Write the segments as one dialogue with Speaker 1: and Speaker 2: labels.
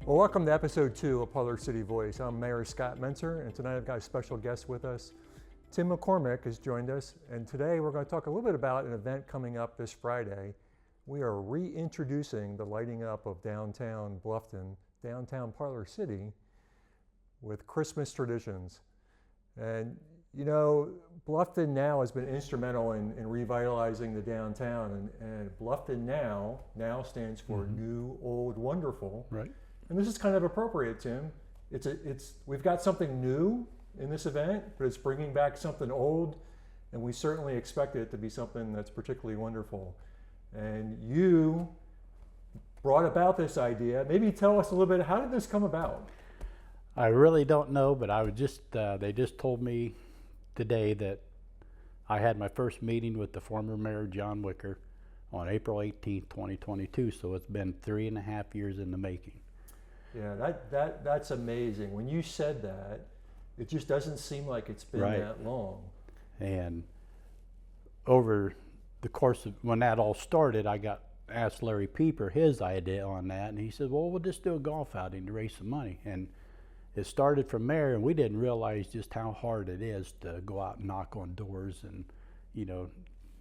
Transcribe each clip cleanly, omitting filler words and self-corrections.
Speaker 1: Well, welcome to episode 2 of Parlor City Voice. I'm Mayor Scott Mentzer, and tonight I've got a special guest with us. Tim McCormick has joined us, and today we're going to talk a little bit about an event coming up this Friday. We are reintroducing the lighting up of downtown Bluffton, downtown Parlor City, with Christmas traditions. And you know, Bluffton now has been instrumental in revitalizing the downtown, and Bluffton now stands for New, Old, Wonderful.
Speaker 2: Right.
Speaker 1: And this is kind of appropriate, Tim. We've got something new in this event, but it's bringing back something old, and we certainly expect it to be something that's particularly wonderful. And you brought about this idea. Maybe tell us a little bit, how did this come about?
Speaker 2: I really don't know, but I would they just told me today that I had my first meeting with the former Mayor John Wicker on April 18th, 2022. So it's been 3.5 years in the making.
Speaker 1: Yeah, that's amazing. When you said that, it just doesn't seem like it's been that long.
Speaker 2: And over the course of when that all started, I asked Larry Pieper his idea on that, and he said, well, we'll just do a golf outing to raise some money. And it started from there, and we didn't realize just how hard it is to go out and knock on doors. And, you know,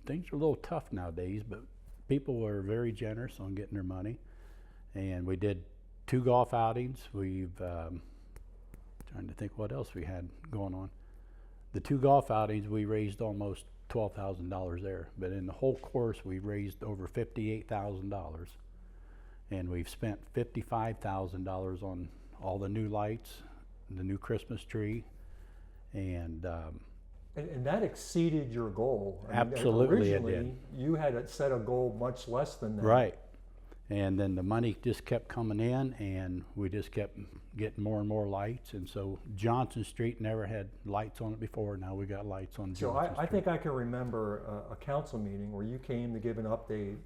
Speaker 2: things are a little tough nowadays, but people were very generous on getting their money. And we did 2 golf outings. We've, trying to think what else we had going on. The 2 golf outings, we raised almost $12,000 there. But in the whole course, we raised over $58,000. And we've spent $55,000 on all the new lights, the new Christmas tree, and
Speaker 1: that exceeded your goal. I mean,
Speaker 2: absolutely,
Speaker 1: originally,
Speaker 2: it did.
Speaker 1: You had set a goal much less than that.
Speaker 2: Right, and then the money just kept coming in, and we just kept getting more and more lights. And so Johnson Street never had lights on it before. Now we got lights on Johnson Street.
Speaker 1: I think I can remember a council meeting where you came to give an update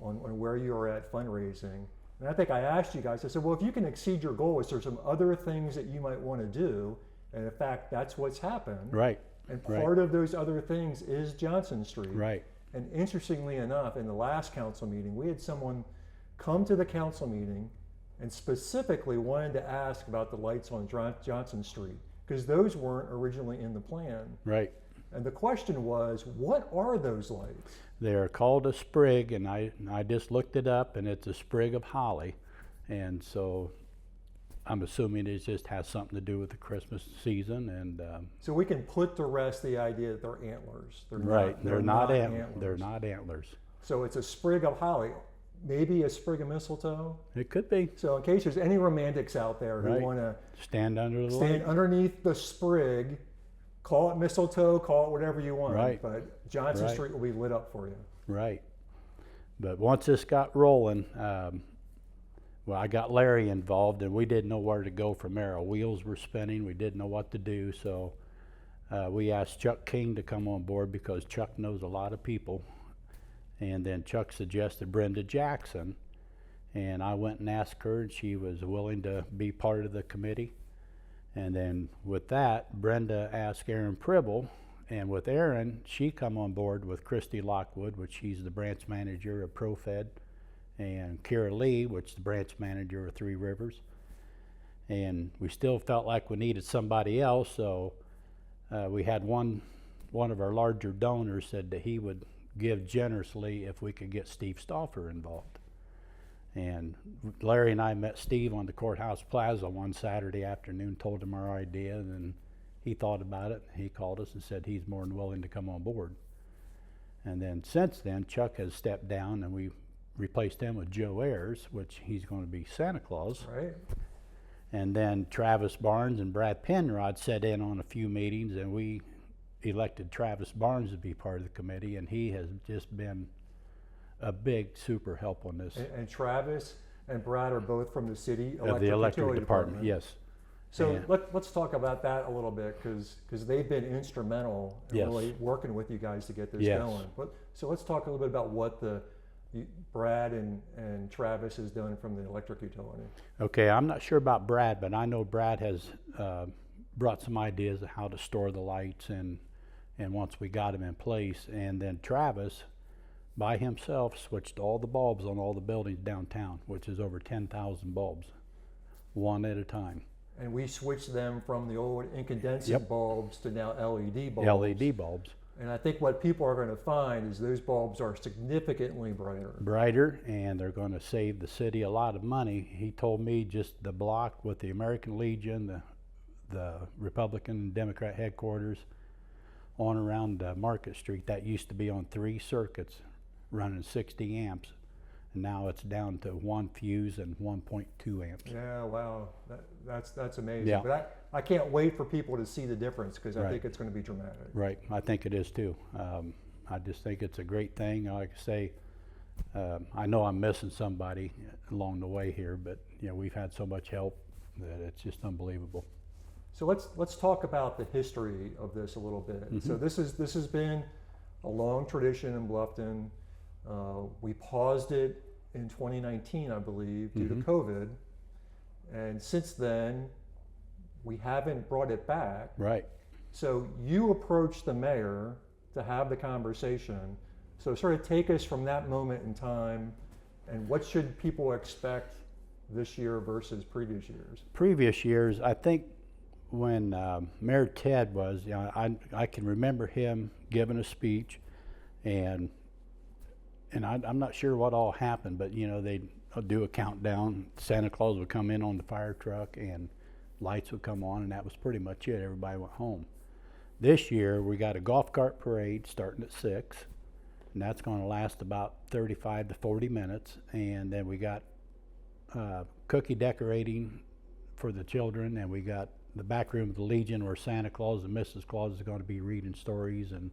Speaker 1: on where you were at fundraising. And I think I asked you guys, I said, well, if you can exceed your goal, is there some other things that you might want to do? And in fact, that's what's happened.
Speaker 2: Right.
Speaker 1: And part of those other things is Johnson Street.
Speaker 2: Right.
Speaker 1: And interestingly enough, in the last council meeting, we had someone come to the council meeting and specifically wanted to ask about the lights on Johnson Street, because those weren't originally in the plan.
Speaker 2: Right.
Speaker 1: And the question was, what are those lights?
Speaker 2: They're called a sprig, and I just looked it up, and it's a sprig of holly. And so I'm assuming it just has something to do with the Christmas season. And
Speaker 1: so we can put to rest the idea that they're antlers.
Speaker 2: They're not antlers. They're not antlers.
Speaker 1: So it's a sprig of holly, maybe a sprig of mistletoe.
Speaker 2: It could be.
Speaker 1: So in case there's any romantics out there who want to
Speaker 2: stand
Speaker 1: underneath the sprig, call it mistletoe, call it whatever you want.
Speaker 2: Right.
Speaker 1: But Johnson Street will be lit up for you.
Speaker 2: Right. But once this got rolling, well, I got Larry involved, and we didn't know where to go from there. Our wheels were spinning. We didn't know what to do. So we asked Chuck King to come on board, because Chuck knows a lot of people. And then Chuck suggested Brenda Jackson. And I went and asked her, and she was willing to be part of the committee. And then with that, Brenda asked Aaron Pribble, and with Aaron, she come on board with Christy Lockwood, which she's the branch manager of ProFed, and Kira Lee, which is the branch manager of Three Rivers. And we still felt like we needed somebody else, so we had one of our larger donors said that he would give generously if we could get Steve Stauffer involved. And Larry and I met Steve on the Courthouse Plaza one Saturday afternoon, told him our idea, and then he thought about it. He called us and said he's more than willing to come on board. And then since then, Chuck has stepped down, and we replaced him with Joe Ayers, which he's going to be Santa Claus.
Speaker 1: Right.
Speaker 2: And then Travis Barnes and Brad Penrod sat in on a few meetings, and we elected Travis Barnes to be part of the committee, and he has just been a big super help on this.
Speaker 1: And Travis and Brad are both from the city
Speaker 2: electric department. Yes.
Speaker 1: So let's talk about that a little bit, because they've been instrumental in really working with you guys to get this going. So let's talk a little bit about what Brad and Travis has done from the electric utility.
Speaker 2: Okay, I'm not sure about Brad, but I know Brad has brought some ideas of how to store the lights, and once we got them in place, and then Travis by himself switched all the bulbs on all the buildings downtown, which is over 10,000 bulbs. one at a time.
Speaker 1: And we switched them from the old incandescent
Speaker 2: Yep.
Speaker 1: bulbs to now LED bulbs.
Speaker 2: LED bulbs.
Speaker 1: And I think what people are going to find is those bulbs are significantly brighter.
Speaker 2: Brighter, and they're going to save the city a lot of money. He told me just the block with the American Legion, the Republican and Democrat headquarters, on around Market Street, that used to be on 3 circuits running 60 amps. And now it's down to 1 fuse and 1.2 amps.
Speaker 1: Yeah, wow, that's amazing.
Speaker 2: Yeah.
Speaker 1: But I can't wait for people to see the difference, because I
Speaker 2: Right.
Speaker 1: think it's going to be dramatic.
Speaker 2: Right, I think it is too. I just think it's a great thing. Like I say, I know I'm missing somebody along the way here, but you know, we've had so much help that it's just unbelievable.
Speaker 1: So let's talk about the history of this a little bit.
Speaker 2: Mm-hmm.
Speaker 1: So this has been a long tradition in Bluffton. We paused it in 2019, I believe, due
Speaker 2: Mm-hmm.
Speaker 1: to COVID, and since then we haven't brought it back.
Speaker 2: Right.
Speaker 1: So you approached the mayor to have the conversation. So sort of take us from that moment in time, and what should people expect this year versus previous years?
Speaker 2: Previous years, I think when Mayor Ted was, you know, I can remember him giving a speech, and I'm not sure what all happened, but you know, they'd do a countdown. Santa Claus would come in on the fire truck, and lights would come on, and that was pretty much it. Everybody went home. This year, we got a golf cart parade starting at 6, and that's going to last about 35 to 40 minutes. And then we got cookie decorating for the children, and we got the back room of the Legion where Santa Claus and Mrs. Claus is going to be reading stories and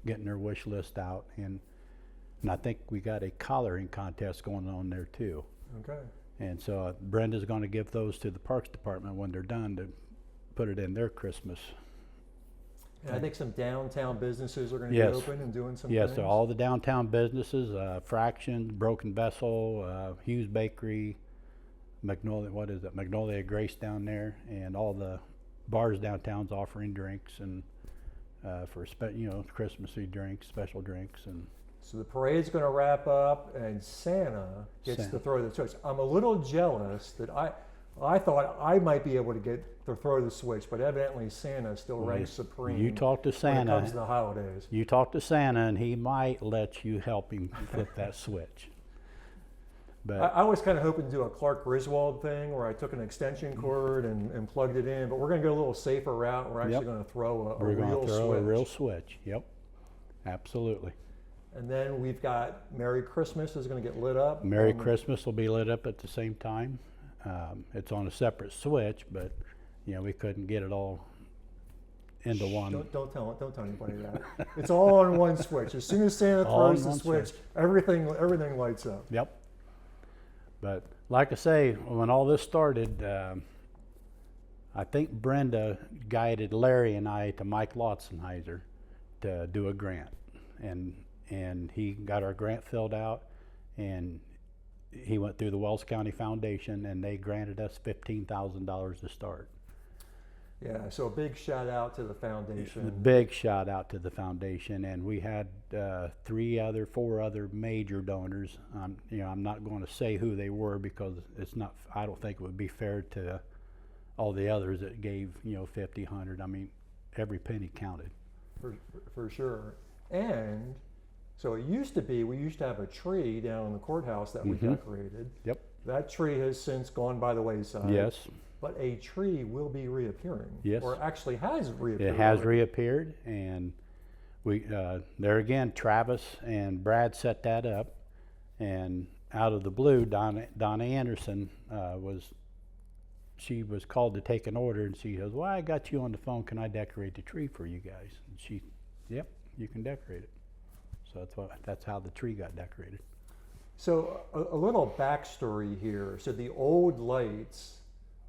Speaker 2: getting their wish list out. And I think we got a collaring contest going on there too.
Speaker 1: Okay.
Speaker 2: And so Brenda's going to give those to the Parks Department when they're done to put it in their Christmas.
Speaker 1: And I think some downtown businesses are going to
Speaker 2: Yes.
Speaker 1: be open and doing some
Speaker 2: Yes,
Speaker 1: things.
Speaker 2: so all the downtown businesses, Fraction, Broken Vessel, Hughes Bakery, Magnolia Grace down there, and all the bars downtown's offering drinks and for Christmassy drinks, special drinks. And
Speaker 1: So the parade's going to wrap up, and Santa gets to throw the switch. I'm a little jealous that I thought I might be able to get to throw the switch, but evidently Santa still ranks supreme.
Speaker 2: You talk to
Speaker 1: when it
Speaker 2: Santa.
Speaker 1: comes to the holidays.
Speaker 2: You talk to Santa, and he might let you help him flip that switch. But
Speaker 1: I was kind of hoping to do a Clark Griswold thing where I took an extension cord and plugged it in, but we're going to go a little safer route. We're actually
Speaker 2: Yep.
Speaker 1: going to throw a
Speaker 2: we're going
Speaker 1: real
Speaker 2: to throw
Speaker 1: switch.
Speaker 2: a real switch. Yep, absolutely.
Speaker 1: And then we've got Merry Christmas is going to get lit up.
Speaker 2: Merry Christmas will be lit up at the same time. It's on a separate switch, but you know, we couldn't get it all into one.
Speaker 1: Don't tell anybody that. It's all on one switch. As soon as Santa
Speaker 2: All
Speaker 1: throws
Speaker 2: in
Speaker 1: the
Speaker 2: one
Speaker 1: switch,
Speaker 2: switch.
Speaker 1: everything lights up.
Speaker 2: Yep. But like I say, when all this started, I think Brenda guided Larry and I to Mike Lotzenheiser to do a grant, and he got our grant filled out, and he went through the Wells County Foundation, and they granted us $15,000 to start.
Speaker 1: Yeah, so a big shout out to the
Speaker 2: A
Speaker 1: foundation.
Speaker 2: big shout out to the foundation, and we had 4 other major donors. I'm not going to say who they were because it's not. I don't think it would be fair to all the others that gave 50, 100. I mean, every penny counted.
Speaker 1: For sure. And so it used to be, we used to have a tree down in the courthouse that we decorated.
Speaker 2: Yep.
Speaker 1: That tree has since gone by the wayside.
Speaker 2: Yes,
Speaker 1: But a tree will be reappearing.
Speaker 2: Yes.
Speaker 1: Or actually has reappeared.
Speaker 2: it has
Speaker 1: already.
Speaker 2: reappeared, and we there again. Travis and Brad set that up, and out of the blue, Donna Anderson she was called to take an order, and she goes, "Well, I got you on the phone. Can I decorate the tree for you guys?" And yep, you can decorate it. So that's how the tree got decorated.
Speaker 1: So a little backstory here. So the old lights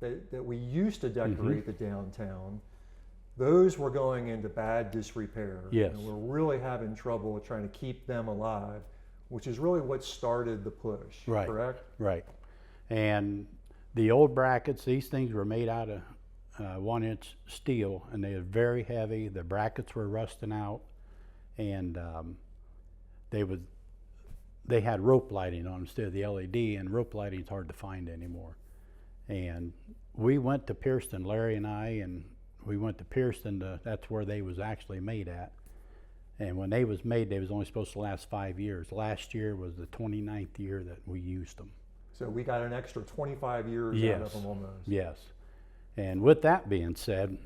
Speaker 1: that we used to decorate the downtown, those were going into bad disrepair.
Speaker 2: Yes.
Speaker 1: And we're really having trouble trying to keep them alive, which is really what started the push,
Speaker 2: Right.
Speaker 1: correct?
Speaker 2: Right. And the old brackets, these things were made out of 1-inch steel, and they were very heavy. The brackets were rusting out, and they had rope lighting on instead of the LED, and rope lighting is hard to find anymore. And we went to Pearston, Larry and I, and we went to Pearston. That's where they was actually made at. And when they was made, they was only supposed to last 5 years. Last year was the 29th year that we used them.
Speaker 1: So we got an extra 25 years out of them almost.
Speaker 2: Yes. And with that being said,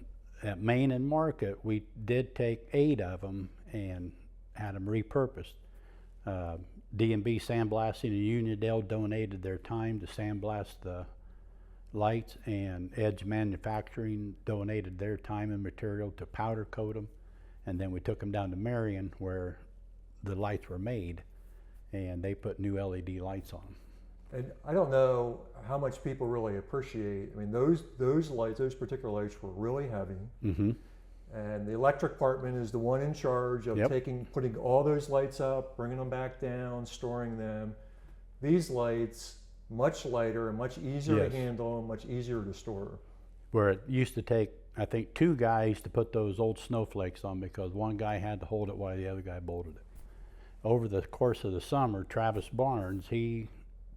Speaker 2: at Main and Market, we did take 8 of them and had them repurposed. D&B Sandblasting in Uniondale donated their time to sandblast the lights, and Edge Manufacturing donated their time and material to powder coat them. And then we took them down to Marion where the lights were made, and they put new LED lights on them.
Speaker 1: And I don't know how much people really appreciate. I mean, those lights, those particular lights were really heavy.
Speaker 2: Mm-hmm.
Speaker 1: And the electric department is the one in charge of putting all those lights up, bringing them back down, storing them. These lights, much lighter and much easier to handle, much easier to store.
Speaker 2: Where it used to take, I think, 2 guys to put those old snowflakes on because one guy had to hold it while the other guy bolted it. Over the course of the summer, Travis Barnes, he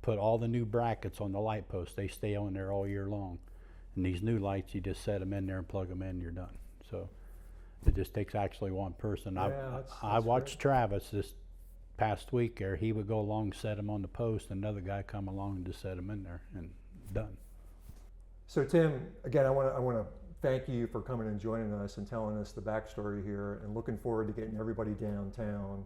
Speaker 2: put all the new brackets on the light posts. They stay on there all year long. And these new lights, you just set them in there and plug them in and you're done. So it just takes actually one person.
Speaker 1: Yeah,
Speaker 2: I watched Travis this past week there. He would go along, set them on the post, and another guy come along and just set them in there and done.
Speaker 1: So Tim, again, I want to thank you for coming and joining us and telling us the backstory here, and looking forward to getting everybody downtown.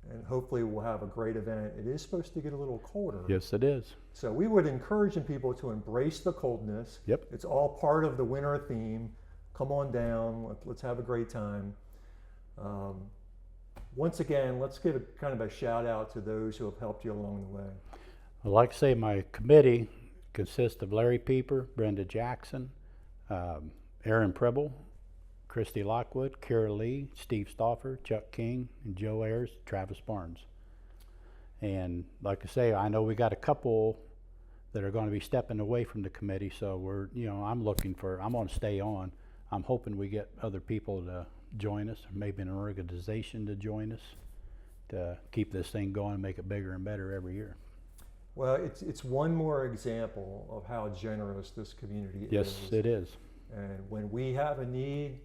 Speaker 1: And hopefully we'll have a great event. It is supposed to get a little colder.
Speaker 2: Yes, it is.
Speaker 1: So we would encourage people to embrace the coldness.
Speaker 2: Yep.
Speaker 1: It's all part of the winter theme. Come on down. Let's have a great time. Once again, let's give kind of a shout out to those who have helped you along the way.
Speaker 2: I'd like to say my committee consists of Larry Pieper, Brenda Jackson, Aaron Preble, Christy Lockwood, Kara Lee, Steve Stauffer, Chuck King, and Joe Ayers, Travis Barnes. And like I say, I know we got a couple that are going to be stepping away from the committee, so we're, I'm going to stay on. I'm hoping we get other people to join us, maybe an organization to join us to keep this thing going and make it bigger and better every year.
Speaker 1: Well, it's one more example of how generous this community is.
Speaker 2: Yes, it is.
Speaker 1: And when we have a need,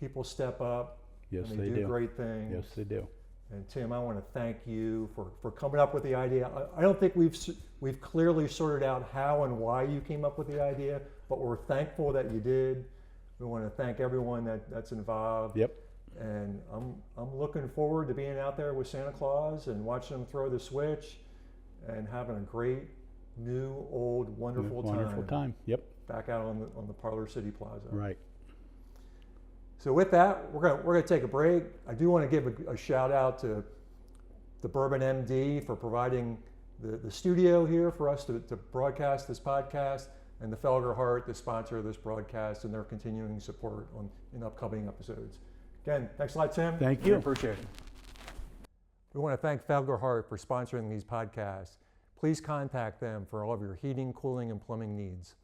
Speaker 1: people step up.
Speaker 2: Yes,
Speaker 1: and
Speaker 2: they do.
Speaker 1: Great things.
Speaker 2: Yes, they do.
Speaker 1: And Tim, I want to thank you for coming up with the idea. I don't think we've clearly sorted out how and why you came up with the idea, but we're thankful that you did. We want to thank everyone that's involved.
Speaker 2: Yep.
Speaker 1: And I'm looking forward to being out there with Santa Claus and watching them throw the switch and having a great, new, old, wonderful
Speaker 2: time. Yep.
Speaker 1: Back out on the Parlor City Plaza.
Speaker 2: Right.
Speaker 1: So with that, we're gonna take a break. I do want to give a shout out to the Bourbon MD for providing the studio here for us to broadcast this podcast, and the Felger Heart, the sponsor of this broadcast, and their continuing support in upcoming episodes. Again, thanks a lot, Tim.
Speaker 2: Thank you.
Speaker 1: I appreciate it. We want to thank Felger Heart for sponsoring these podcasts. Please contact them for all of your heating, cooling, and plumbing needs.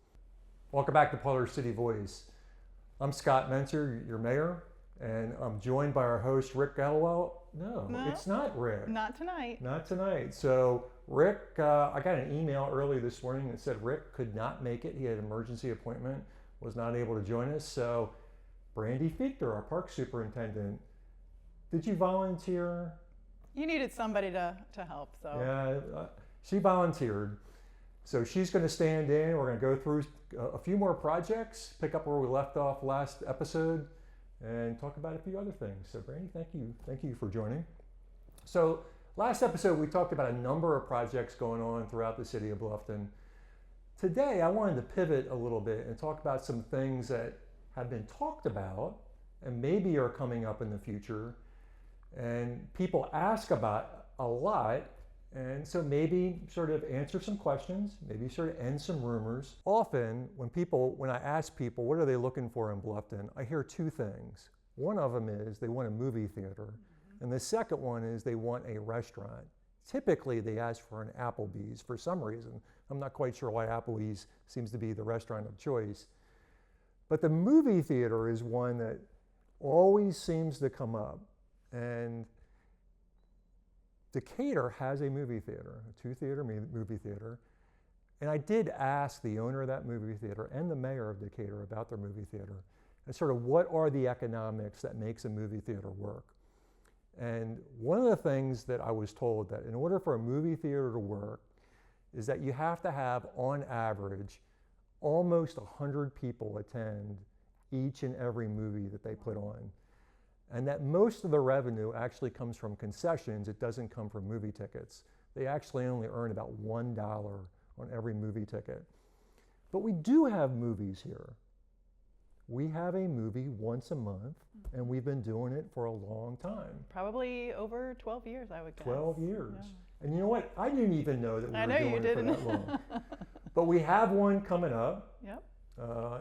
Speaker 1: Welcome back to Parlor City Voice. I'm Scott Mentzer, your mayor, and I'm joined by our host, Rick Elwell. No, it's not Rick.
Speaker 3: Not tonight.
Speaker 1: Not tonight. So Rick, I got an email early this morning that said Rick could not make it. He had an emergency appointment, was not able to join us. So Brandy Fiechter, our park superintendent, did you volunteer?
Speaker 3: You needed somebody to help, so.
Speaker 1: Yeah, she volunteered. So she's going to stand in. We're going to go through a few more projects, pick up where we left off last episode, and talk about a few other things. So Brandy, thank you for joining. So last episode we talked about a number of projects going on throughout the city of Bluffton. Today I wanted to pivot a little bit and talk about some things that have been talked about and maybe are coming up in the future, and people ask about a lot. And so maybe sort of answer some questions, maybe sort of end some rumors. Often when I ask people, what are they looking for in Bluffton? I hear 2 things. One of them is they want a movie theater. And the second one is they want a restaurant. Typically they ask for an Applebee's for some reason. I'm not quite sure why Applebee's seems to be the restaurant of choice. But the movie theater is one that always seems to come up. And Decatur has a movie theater, a 2-theater movie theater. And I did ask the owner of that movie theater and the mayor of Decatur about their movie theater and sort of what are the economics that makes a movie theater work. And one of the things that I was told that in order for a movie theater to work is that you have to have, on average, almost 100 people attend each and every movie that they put on. And that most of the revenue actually comes from concessions. It doesn't come from movie tickets. They actually only earn about $1 on every movie ticket. But we do have movies here. We have a movie once a month, and we've been doing it for a long time.
Speaker 3: Probably over 12 years, I would guess.
Speaker 1: 12 years.
Speaker 3: Yeah.
Speaker 1: And you know what? I didn't even know that we
Speaker 3: I
Speaker 1: were
Speaker 3: know
Speaker 1: doing
Speaker 3: you
Speaker 1: it
Speaker 3: didn't.
Speaker 1: for that long. But we have one coming up
Speaker 3: Yep.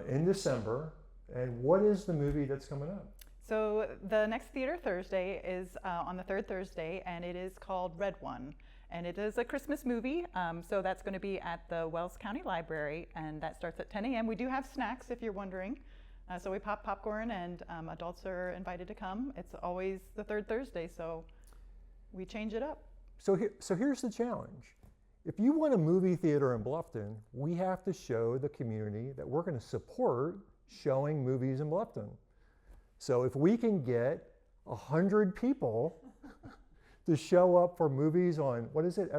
Speaker 1: in December. And what is the movie that's coming up?
Speaker 3: So the next theater Thursday is on the third Thursday, and it is called Red One. And it is a Christmas movie, so that's going to be at the Wells County Library, and that starts at 10 a.m. We do have snacks, if you're wondering. So we pop popcorn, and adults are invited to come. It's always the third Thursday, so we change it up.
Speaker 1: So here's the challenge. If you want a movie theater in Bluffton, we have to show the community that we're going to support showing movies in Bluffton. So if we can get 100 people to show up for movies on, what is it,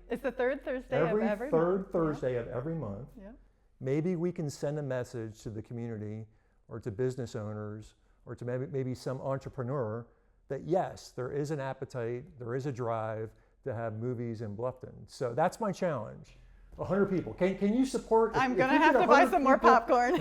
Speaker 3: It's the third Thursday of every
Speaker 1: third
Speaker 3: month.
Speaker 1: Thursday of every month,
Speaker 3: Yeah.
Speaker 1: maybe we can send a message to the community or to business owners or to maybe some entrepreneur that yes, there is an appetite, there is a drive to have movies in Bluffton. So that's my challenge. 100 people. Can you support?
Speaker 3: I'm
Speaker 1: if
Speaker 3: going to
Speaker 1: we get
Speaker 3: have to buy
Speaker 1: 100
Speaker 3: some more
Speaker 1: people-
Speaker 3: popcorn.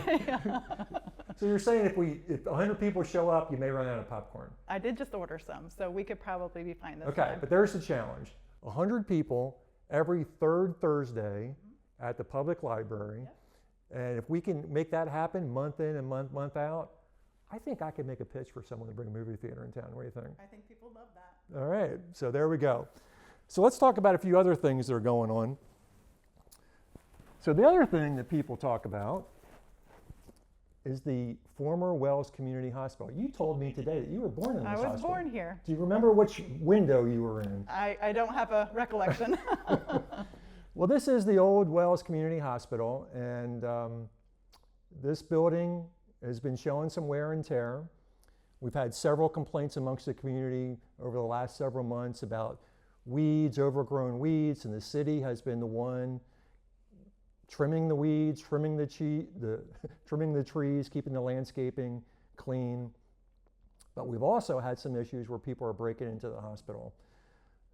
Speaker 1: So you're saying if 100 people show up, you may run out of popcorn.
Speaker 3: I did just order some, so we could probably be fine this
Speaker 1: Okay,
Speaker 3: time.
Speaker 1: but there's the challenge. 100 people every third Thursday at the public library. And if we can make that happen month in and month out, I think I could make a pitch for someone to bring a movie theater in town. What do you think?
Speaker 3: I think people love that.
Speaker 1: All right, so there we go. So let's talk about a few other things that are going on. So the other thing that people talk about is the former Wells Community Hospital. You told me today that you were born in this
Speaker 3: I was
Speaker 1: hospital.
Speaker 3: born here.
Speaker 1: Do you remember which window you were in?
Speaker 3: I don't have a recollection.
Speaker 1: Well, this is the old Wells Community Hospital, and this building has been showing some wear and tear. We've had several complaints amongst the community over the last several months about weeds, overgrown weeds, and the city has been the one trimming the weeds, trimming the trees, keeping the landscaping clean. But we've also had some issues where people are breaking into the hospital.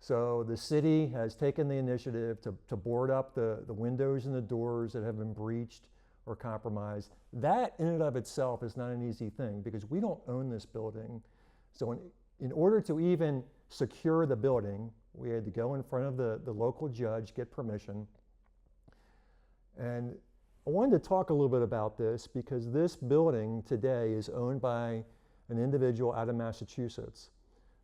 Speaker 1: So the city has taken the initiative to board up the windows and the doors that have been breached or compromised. That in and of itself is not an easy thing because we don't own this building. So in order to even secure the building, we had to go in front of the local judge, get permission. And I wanted to talk a little bit about this because this building today is owned by an individual out of Massachusetts.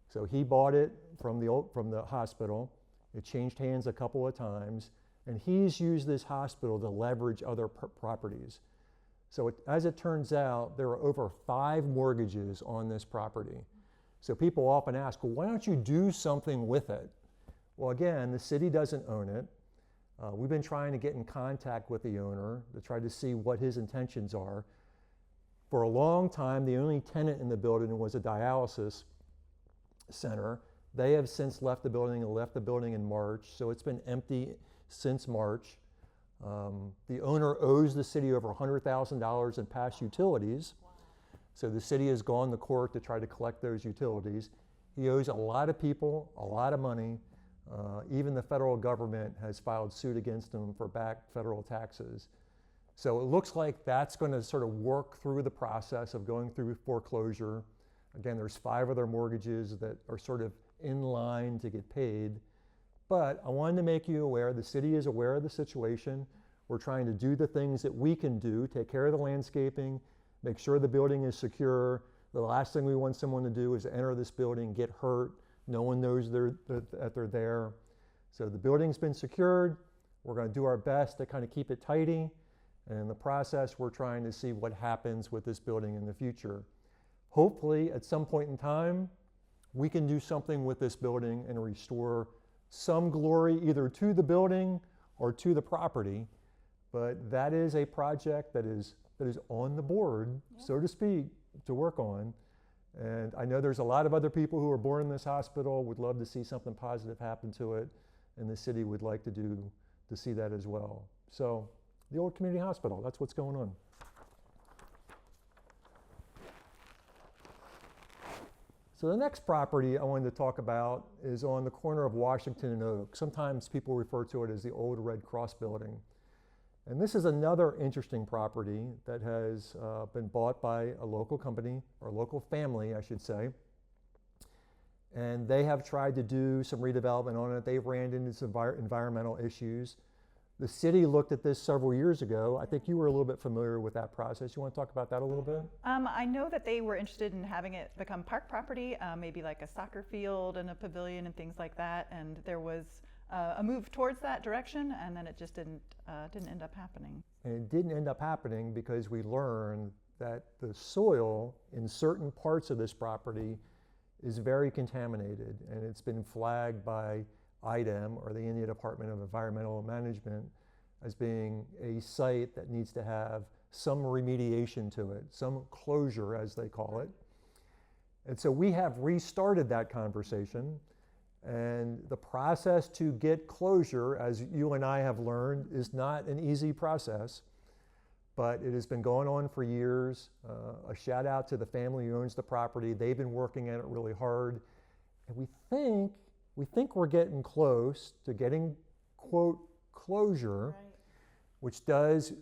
Speaker 1: So he bought it from the hospital. It changed hands a couple of times, and he's used this hospital to leverage other properties. So as it turns out, there are over 5 mortgages on this property. So people often ask, well, why don't you do something with it? Well, again, the city doesn't own it. We've been trying to get in contact with the owner to try to see what his intentions are. For a long time, the only tenant in the building was a dialysis center. They have since left the building and left the building in March, so it's been empty since March. The owner owes the city over $100,000 in past utilities, so the city has gone to court to try to collect those utilities. He owes a lot of people a lot of money. Even the federal government has filed suit against him for back federal taxes. So it looks like that's going to sort of work through the process of going through foreclosure. Again, there's 5 other mortgages that are sort of in line to get paid. But I wanted to make you aware, the city is aware of the situation. We're trying to do the things that we can do, take care of the landscaping, make sure the building is secure. The last thing we want someone to do is enter this building, get hurt. No one knows that they're there. So the building's been secured. We're going to do our best to kind of keep it tidy. And in the process, we're trying to see what happens with this building in the future. Hopefully, at some point in time, we can do something with this building and restore some glory either to the building or to the property. but that is a project that is on the board, so to speak, to work on. And I know there's a lot of other people who are born in this hospital would love to see something positive happen to it, and the city would like to see that as well. So the old community hospital, that's what's going on. So the next property I wanted to talk about is on the corner of Washington and Oak. Sometimes people refer to it as the old Red Cross building. And this is another interesting property that has been bought by a local company, or local family, I should say. And they have tried to do some redevelopment on it. They've ran into some environmental issues. The city looked at this several years ago. I think you were a little bit familiar with that process. You want to talk about that a little bit?
Speaker 3: I know that they were interested in having it become park property, maybe like a soccer field and a pavilion and things like that. And there was a move towards that direction, and then it just didn't end up happening.
Speaker 1: And it didn't end up happening because we learned that the soil in certain parts of this property is very contaminated, and it's been flagged by IDEM, or the Indiana Department of Environmental Management, as being a site that needs to have some remediation to it, some closure as they call it. And so we have restarted that conversation, and the process to get closure, as you and I have learned, is not an easy process, but it has been going on for years. A shout out to the family who owns the property. They've been working at it really hard, and we think we're getting close to getting, quote, closure, right, which does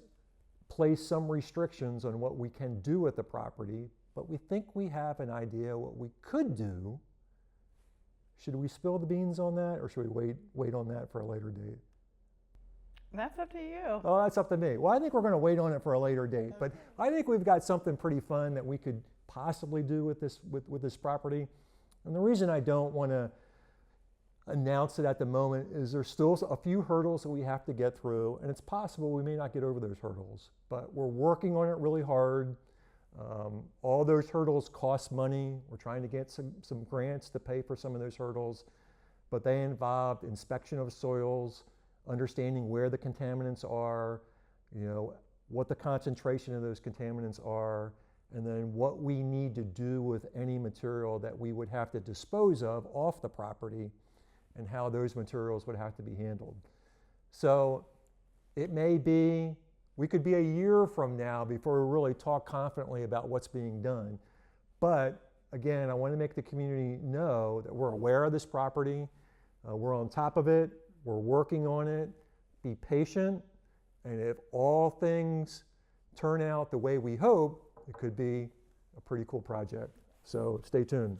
Speaker 1: place some restrictions on what we can do with the property, but we think we have an idea what we could do. Should we spill the beans on that, or should we wait on that for a later date?
Speaker 3: That's up to you.
Speaker 1: Oh, that's up to me. Well, I think we're going to wait on it for a later date, but I think we've got something pretty fun that we could possibly do with this property. And the reason I don't want to announce it at the moment is there's still a few hurdles that we have to get through, and it's possible we may not get over those hurdles, but we're working on it really hard. All those hurdles cost money. We're trying to get some grants to pay for some of those hurdles, but they involved inspection of soils, understanding where the contaminants are, what the concentration of those contaminants are, and then what we need to do with any material that we would have to dispose of off the property, and how those materials would have to be handled. So it may be, we could be a year from now before we really talk confidently about what's being done. But again, I want to make the community know that we're aware of this property, we're on top of it, we're working on it. Be patient, and if all things turn out the way we hope, it could be a pretty cool project. So stay tuned.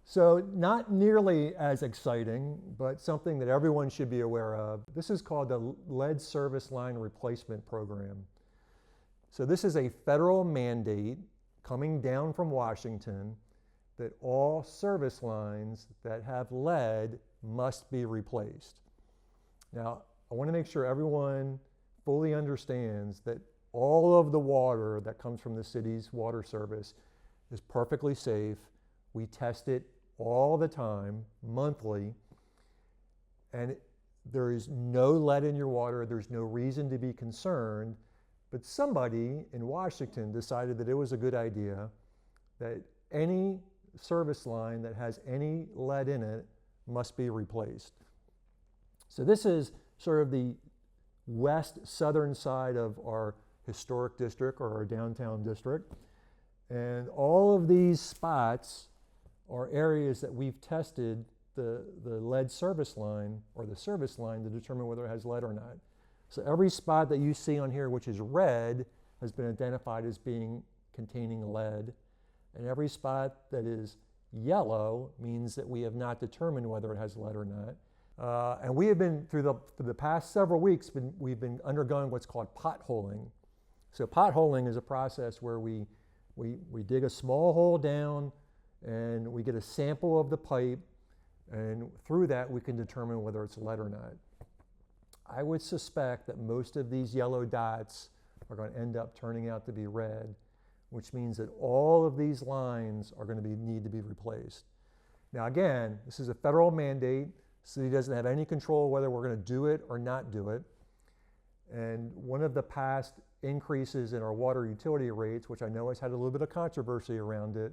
Speaker 1: So not nearly as exciting, but something that everyone should be aware of. This is called the Lead Service Line Replacement Program. So this is a federal mandate coming down from Washington that all service lines that have lead must be replaced. Now, I want to make sure everyone fully understands that all of the water that comes from the city's water service is perfectly safe. We test it all the time, monthly, and there is no lead in your water. There's no reason to be concerned, but somebody in Washington decided that it was a good idea that any service line that has any lead in it must be replaced. So this is sort of the west southern side of our historic district, or our downtown district, and all of these spots are areas that we've tested the lead service line, or the service line, to determine whether it has lead or not. So every spot that you see on here which is red has been identified as being containing lead, and every spot that is yellow means that we have not determined whether it has lead or not. And we have been, for the past several weeks, we've been undergoing what's called potholing. So potholing is a process where we dig a small hole down, and we get a sample of the pipe, and through that we can determine whether it's lead or not. I would suspect that most of these yellow dots are going to end up turning out to be red, which means that all of these lines are going to need to be replaced. Now again, this is a federal mandate, City doesn't have any control whether we're going to do it or not do it. And one of the past increases in our water utility rates, which I know has had a little bit of controversy around it,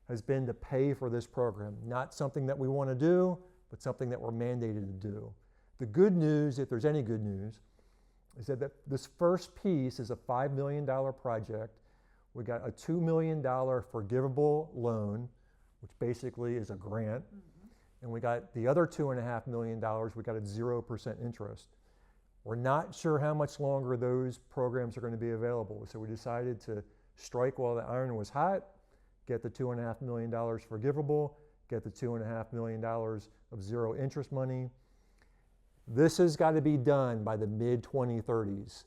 Speaker 1: has been to pay for this program. Not something that we want to do, but something that we're mandated to do. The good news, if there's any good news, is that this first piece is a $5 million project. We got a $2 million forgivable loan, which basically is a grant. And we got the other $2.5 million, we got at 0% interest. We're not sure how much longer those programs are going to be available. So we decided to strike while the iron was hot, get the $2.5 million forgivable, get the $2.5 million of zero interest money. This has got to be done by the mid-2030s.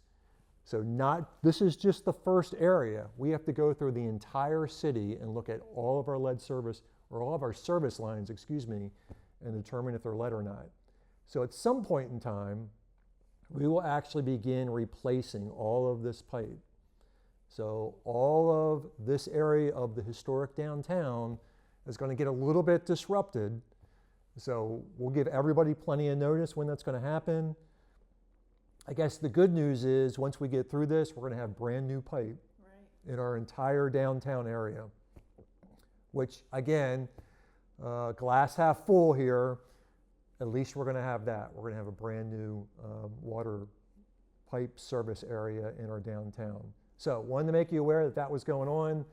Speaker 1: So this is just the first area. We have to go through the entire city and look at all of our lead service, or all of our service lines, and determine if they're lead or not. So at some point in time, we will actually begin replacing all of this pipe. So all of this area of the historic downtown is going to get a little bit disrupted. So we'll give everybody plenty of notice when that's going to happen. I guess the good news is once we get through this, we're going to have brand new pipe in our entire downtown area, which again, glass half full here, at least we're going to have that. We're going to have a brand new water pipe service area in our downtown. So wanted to make you aware that that was going on.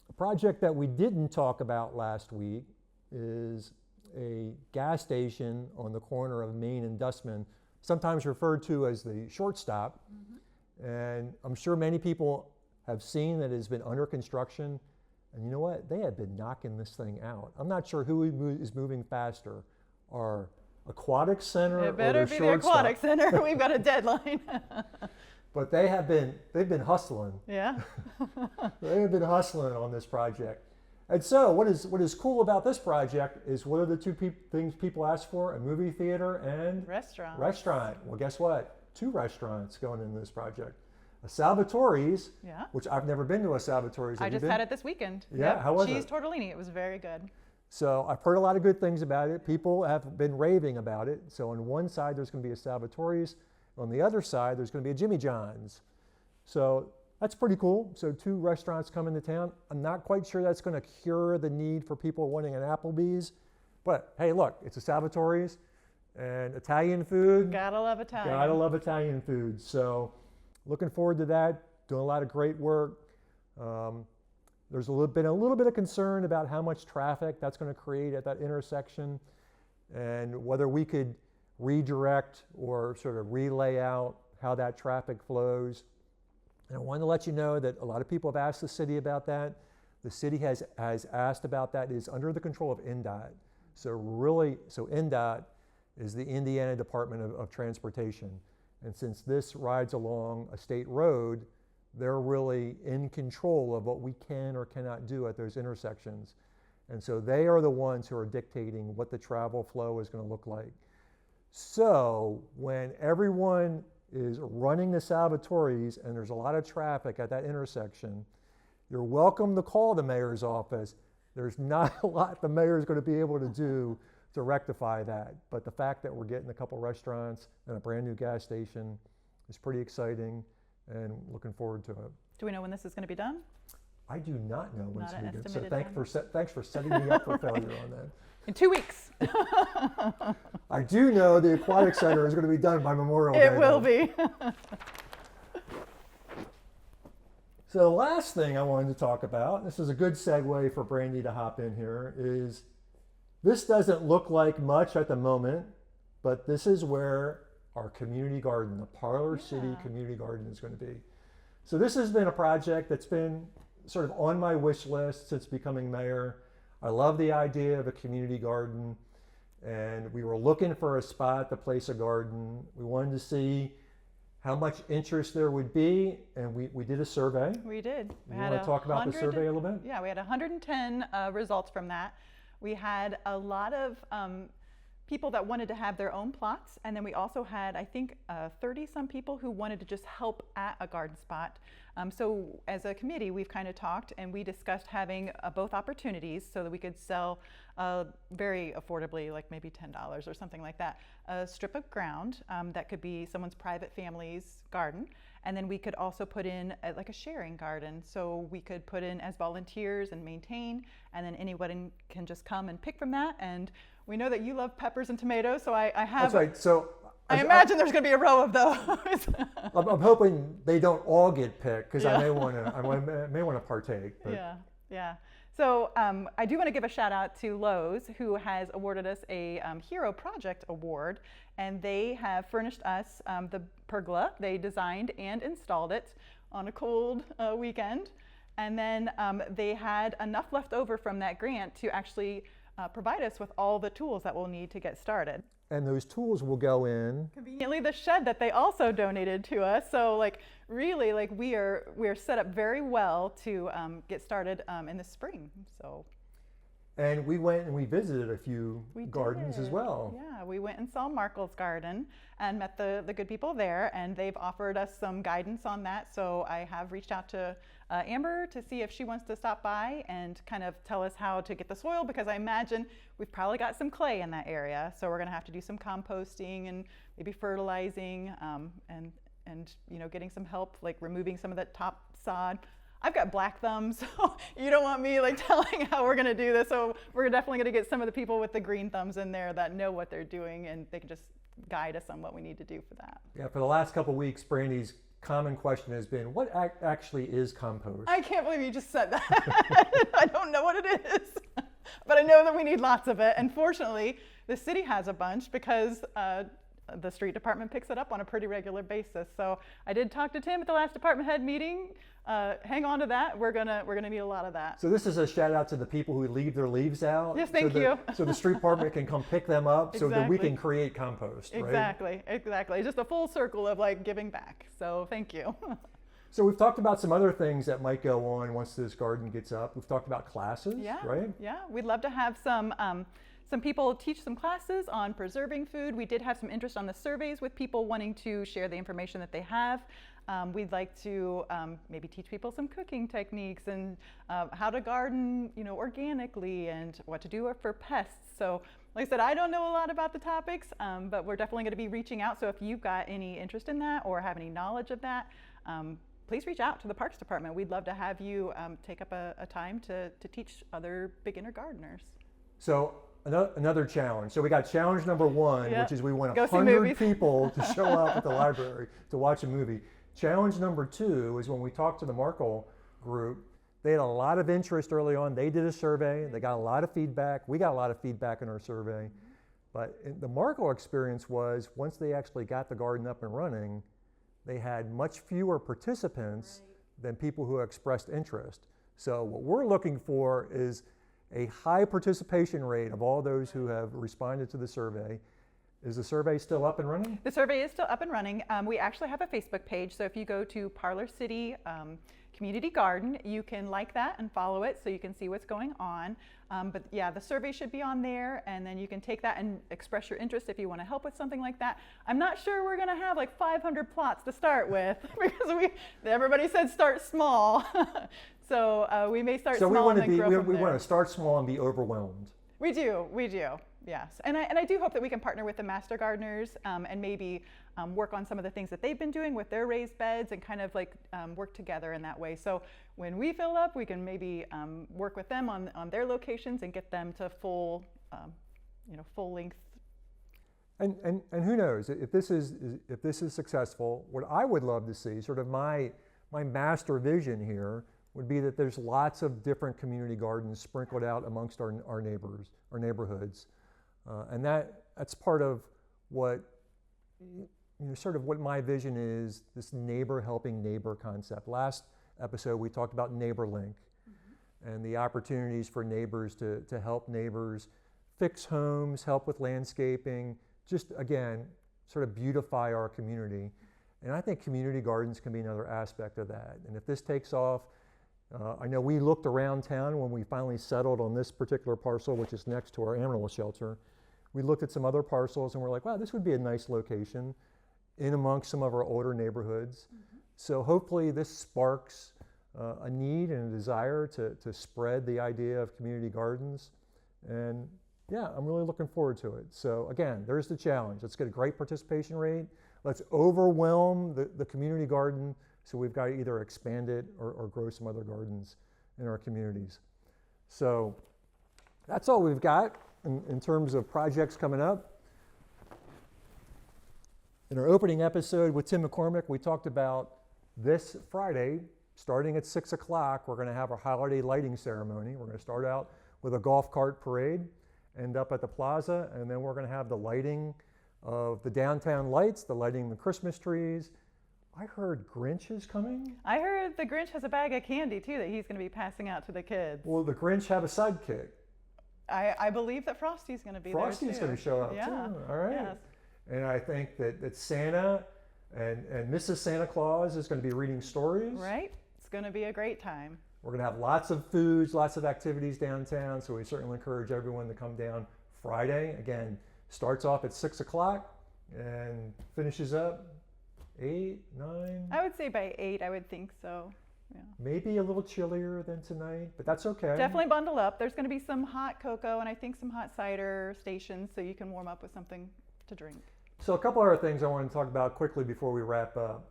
Speaker 1: A project that we didn't talk about last week is a gas station on the corner of Main and Dustman, sometimes referred to as the shortstop. And I'm sure many people have seen that it has been under construction. And you know what? They have been knocking this thing out. I'm not sure who is moving faster, our aquatic center or the shortstop.
Speaker 3: It better be the aquatic center. We've got a deadline.
Speaker 1: But they've been hustling.
Speaker 3: Yeah.
Speaker 1: They have been hustling on this project. And so what is cool about this project is what are the two things people ask for? A movie theater and restaurant. Well, guess what? 2 restaurants going into this project. A Salvatore's, which I've never been to a Salvatore's.
Speaker 3: I just had it this weekend.
Speaker 1: Yeah, how was it?
Speaker 3: Cheese tortellini. It was very good.
Speaker 1: So I've heard a lot of good things about it. People have been raving about it. So on one side, there's going to be a Salvatore's. On the other side, there's going to be a Jimmy John's. So that's pretty cool. So 2 restaurants come into town. I'm not quite sure that's going to cure the need for people wanting an Applebee's. But hey, look, it's a Salvatore's and Italian food.
Speaker 3: Gotta love Italian.
Speaker 1: Gotta love Italian food. So looking forward to that. Doing a lot of great work. There's been a little bit of concern about how much traffic that's going to create at that intersection and whether we could redirect or sort of relay out how that traffic flows. And I wanted to let you know that a lot of people have asked the city about that. The city has asked about that. It is under the control of INDOT. So INDOT is the Indiana Department of Transportation. And since this rides along a state road, they're really in control of what we can or cannot do at those intersections. And so they are the ones who are dictating what the travel flow is going to look like. So when everyone is running the Salvatore's and there's a lot of traffic at that intersection, you're welcome to call the mayor's office. There's not a lot the mayor is going to be able to do to rectify that. But the fact that we're getting a couple restaurants and a brand new gas station is pretty exciting and looking forward to it.
Speaker 3: Do we know when this is going to be done?
Speaker 1: I do not know when it's going to be done. So
Speaker 3: estimated
Speaker 1: thanks for setting me up for failure on that.
Speaker 3: In 2 weeks.
Speaker 1: I do know the aquatic center is going to be done by Memorial Day.
Speaker 3: It will be.
Speaker 1: So the last thing I wanted to talk about, this is a good segue for Brandy to hop in here, is this doesn't look like much at the moment, but this is where our community garden, the Parlor City Community Garden, is going to be. So this has been a project that's been sort of on my wish list since becoming mayor. I love the idea of a community garden, and we were looking for a spot to place a garden. We wanted to see how much interest there would be, and we did a survey.
Speaker 3: We did.
Speaker 1: You want to talk about the survey a little bit?
Speaker 3: Yeah, we had 110 results from that. We had a lot of people that wanted to have their own plots, and then we also had, I think, 30-some people who wanted to just help at a garden spot. So as a committee, we've kind of talked and we discussed having both opportunities so that we could sell very affordably, like maybe $10 or something like that, a strip of ground that could be someone's private family's garden. And then we could also put in like a sharing garden. So we could put in as volunteers and maintain, and then anyone can just come and pick from that. And we know that you love peppers and tomatoes, so I have.
Speaker 1: That's right. So
Speaker 3: I imagine there's going to be a row of those.
Speaker 1: I'm hoping they don't all get picked because
Speaker 3: Yeah.
Speaker 1: I may want to partake. But.
Speaker 3: Yeah, yeah. So I do want to give a shout out to Lowe's, who has awarded us a Hero Project Award, and they have furnished us the pergola. They designed and installed it on a cold weekend, and then they had enough left over from that grant to actually provide us with all the tools that we'll need to get started.
Speaker 1: And those tools will go in.
Speaker 3: Conveniently, the shed that they also donated to us. So, like, really, like we are set up very well to get started in the spring. So.
Speaker 1: And we went and we visited a few gardens as well.
Speaker 3: Yeah, we went and saw Markle's garden and met the good people there, and they've offered us some guidance on that. So I have reached out to Amber to see if she wants to stop by and kind of tell us how to get the soil, because I imagine we've probably got some clay in that area. So we're going to have to do some composting and maybe fertilizing and you know, getting some help like removing some of that top sod. I've got black thumbs, so you don't want me like telling how we're going to do this. So we're definitely going to get some of the people with the green thumbs in there that know what they're doing, and they can just guide us on what we need to do for that.
Speaker 1: Yeah, for the last couple of weeks, Brandy's common question has been, what actually is compost?
Speaker 3: I can't believe you just said that. I don't know what it is, but I know that we need lots of it. And fortunately, the city has a bunch because the street department picks it up on a pretty regular basis. So I did talk to Tim at the last department head meeting. Hang on to that. We're gonna need a lot of that.
Speaker 1: So this is a shout out to the people who leave their leaves out.
Speaker 3: Yes, thank you.
Speaker 1: So the street department can come pick them up so that we
Speaker 3: Exactly.
Speaker 1: can create compost, right?
Speaker 3: Exactly. Just a full circle of like giving back. So thank you.
Speaker 1: So we've talked about some other things that might go on once this garden gets up. We've talked about classes, right?
Speaker 3: Yeah, we'd love to have some people teach some classes on preserving food. We did have some interest on the surveys with people wanting to share the information that they have. We'd like to maybe teach people some cooking techniques and how to garden, you know, organically, and what to do for pests. So, like I said, I don't know a lot about the topics, but we're definitely going to be reaching out. So if you've got any interest in that or have any knowledge of that, please reach out to the Parks Department. We'd love to have you take up a time to teach other beginner gardeners.
Speaker 1: So another challenge. So we got challenge number one,
Speaker 3: Yep.
Speaker 1: which is we want
Speaker 3: Go see
Speaker 1: 100
Speaker 3: movies.
Speaker 1: people to show up at the library to watch a movie. Challenge number two is when we talked to the Markle group, they had a lot of interest early on. They did a survey. They got a lot of feedback. We got a lot of feedback in our survey. But the Markle experience was once they actually got the garden up and running, they had much fewer participants than people who expressed interest. So what we're looking for is a high participation rate of all those who have responded to the survey. Is the survey still up and running?
Speaker 3: The survey is still up and running. We actually have a Facebook page, so if you go to Parlor City Community Garden, you can like that and follow it so you can see what's going on. But yeah, the survey should be on there, and then you can take that and express your interest if you want to help with something like that. I'm not sure we're going to have like 500 plots to start with because everybody said start small. So we may start small and then grow from
Speaker 1: we
Speaker 3: there.
Speaker 1: want to start small and be overwhelmed.
Speaker 3: We do, yes. And I do hope that we can partner with the Master Gardeners and maybe work on some of the things that they've been doing with their raised beds and kind of like work together in that way. So when we fill up, we can maybe work with them on their locations and get them to full length.
Speaker 1: And who knows, if this is successful, what I would love to see, sort of my master vision here, would be that there's lots of different community gardens sprinkled out amongst our neighborhoods. And that's part of what, sort of what my vision is, this neighbor helping neighbor concept. Last episode, we talked about Neighbor Link and the opportunities for neighbors to help neighbors fix homes, help with landscaping, just again, sort of beautify our community. And I think community gardens can be another aspect of that. And if this takes off, I know we looked around town when we finally settled on this particular parcel, which is next to our animal shelter. we looked at some other parcels and we're like, wow, this would be a nice location in amongst some of our older neighborhoods. So hopefully this sparks a need and a desire to spread the idea of community gardens. And yeah, I'm really looking forward to it. So again, there's the challenge. Let's get a great participation rate. Let's overwhelm the community garden, so we've got to either expand it or grow some other gardens in our communities. So that's all we've got in terms of projects coming up. In our opening episode with Tim McCormick, we talked about this Friday, starting at 6 o'clock, we're going to have our holiday lighting ceremony. We're going to start out with a golf cart parade, end up at the plaza, and then we're going to have the lighting of the downtown lights, the lighting of the Christmas trees. I heard Grinch is coming.
Speaker 3: I heard the Grinch has a bag of candy too that he's going to be passing out to the kids.
Speaker 1: Will the Grinch have a sidekick?
Speaker 3: I believe that Frosty's going to be there too.
Speaker 1: Frosty's going to show up too. All right.
Speaker 3: Yes.
Speaker 1: And I think that Santa and Mrs. Santa Claus is going to be reading stories.
Speaker 3: Right. It's going to be a great time.
Speaker 1: We're going to have lots of foods, lots of activities downtown, so we certainly encourage everyone to come down Friday. Again, starts off at 6 o'clock and finishes up 8, 9.
Speaker 3: I would say by 8, I would think so. Yeah.
Speaker 1: Maybe a little chillier than tonight, but that's okay.
Speaker 3: Definitely bundle up. There's going to be some hot cocoa and I think some hot cider stations so you can warm up with something to drink.
Speaker 1: So a couple other things I want to talk about quickly before we wrap up.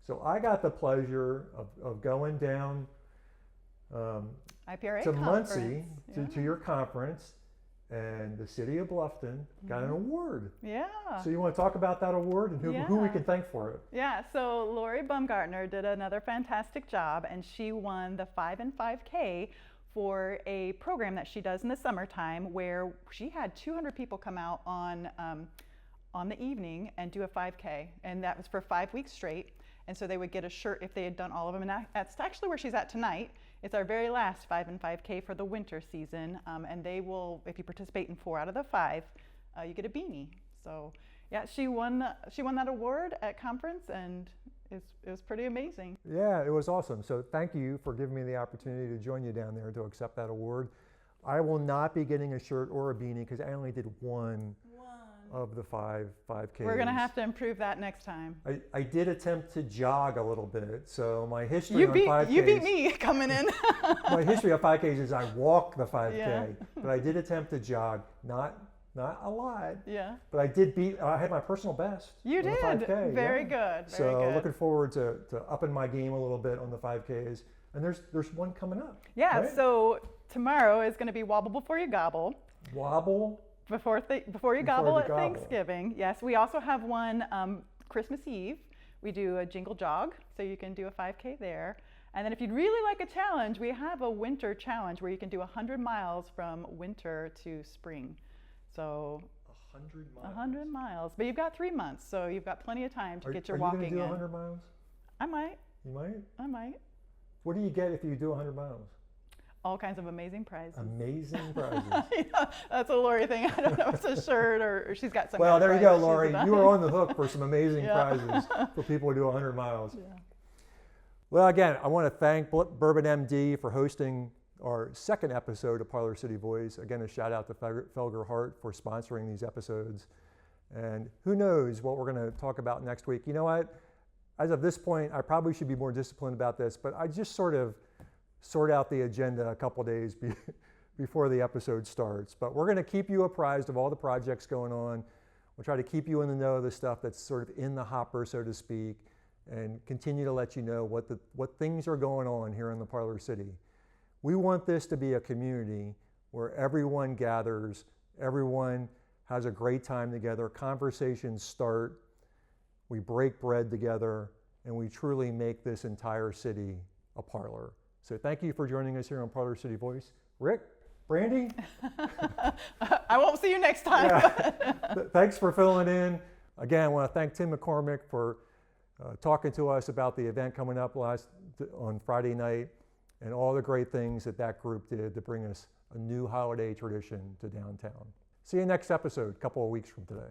Speaker 1: So I got the pleasure of going down
Speaker 3: IPRA
Speaker 1: to
Speaker 3: conference.
Speaker 1: Muncie
Speaker 3: Yeah.
Speaker 1: to your conference, and the city of Bluffton got an award.
Speaker 3: Yeah.
Speaker 1: So you want to talk about that award and who we
Speaker 3: Yeah.
Speaker 1: can thank for it?
Speaker 3: Yeah, so Lori Baumgartner did another fantastic job and she won the 5 and 5K for a program that she does in the summertime where she had 200 people come out on the evening and do a 5K, and that was for 5 weeks straight. And so they would get a shirt if they had done all of them, and that's actually where she's at tonight. It's our very last 5 and 5K for the winter season, and they will, if you participate in 4 out of the 5, you get a beanie. So yeah, she won that award at conference, and it was pretty amazing.
Speaker 1: Yeah, it was awesome. So thank you for giving me the opportunity to join you down there to accept that award. I will not be getting a shirt or a beanie because I only did one of the 5Ks.
Speaker 3: We're gonna have to improve that next time.
Speaker 1: I did attempt to jog a little bit, so my history on 5Ks.
Speaker 3: You beat me coming in.
Speaker 1: My history of 5Ks is I walk the 5K,
Speaker 3: Yeah.
Speaker 1: but I did attempt to jog, not a lot,
Speaker 3: Yeah.
Speaker 1: but I had my personal best.
Speaker 3: You
Speaker 1: on the
Speaker 3: did.
Speaker 1: 5K,
Speaker 3: Very
Speaker 1: yeah.
Speaker 3: good. Very
Speaker 1: So
Speaker 3: good.
Speaker 1: looking forward to upping my game a little bit on the 5Ks, and there's one coming up.
Speaker 3: Yeah.
Speaker 1: right?
Speaker 3: So tomorrow is going to be Wobble Before You Gobble.
Speaker 1: Wobble.
Speaker 3: Before you gobble at Thanksgiving. Yes, we also have one Christmas Eve. We do a jingle jog, so you can do a 5K there. And then if you'd really like a challenge, we have a winter challenge where you can do 100 miles from winter to spring. So
Speaker 1: 100 miles.
Speaker 3: 100 miles. But you've got 3 months, so you've got plenty of time to get your
Speaker 1: Are you
Speaker 3: walking
Speaker 1: going to do
Speaker 3: in.
Speaker 1: 100 miles?
Speaker 3: I might.
Speaker 1: You might?
Speaker 3: I might.
Speaker 1: What do you get if you do 100 miles?
Speaker 3: All kinds of amazing prizes.
Speaker 1: Amazing prizes.
Speaker 3: Yeah, that's a Lori thing. I don't know if it's a shirt or she's got some.
Speaker 1: Well,
Speaker 3: kind of
Speaker 1: there you
Speaker 3: prize
Speaker 1: go,
Speaker 3: she's
Speaker 1: Lori.
Speaker 3: about.
Speaker 1: You are on the hook for some amazing
Speaker 3: Yeah.
Speaker 1: prizes for people who do 100 miles.
Speaker 3: Yeah.
Speaker 1: Well, again, I want to thank Bourbon MD for hosting our second episode of Parlor City Voice. Again, a shout out to Felger Hart for sponsoring these episodes. And who knows what we're going to talk about next week. You know what? As of this point, I probably should be more disciplined about this, but I just sort out the agenda a couple days before the episode starts. But we're going to keep you apprised of all the projects going on. We'll try to keep you in the know of the stuff that's sort of in the hopper, so to speak, and continue to let you know what things are going on here in the Parlor City. We want this to be a community where everyone gathers, everyone has a great time together, conversations start, we break bread together, and we truly make this entire city a parlor. So thank you for joining us here on Parlor City Voice. Rick, Brandy?
Speaker 3: I won't see you next time.
Speaker 1: Yeah. Thanks for filling in. Again, I want to thank Tim McCormick for talking to us about the event coming up on Friday night and all the great things that group did to bring us a new holiday tradition to downtown. See you next episode, a couple of weeks from today.